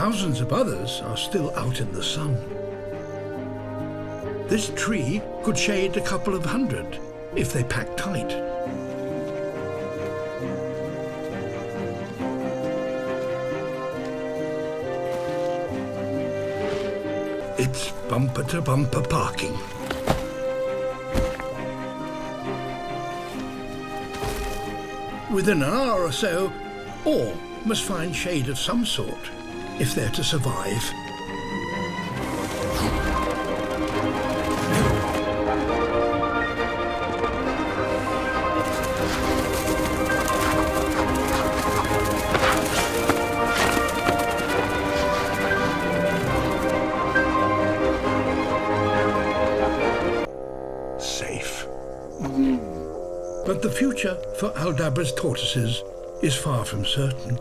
Thousands of others are still out in the sun. This tree could shade a couple of hundred if they pack tight. It's bumper-to-bumper parking. Within an hour or so, all must find shade of some sort if they're to survive. Safe. But the future for Aldabra's tortoises is far from certain.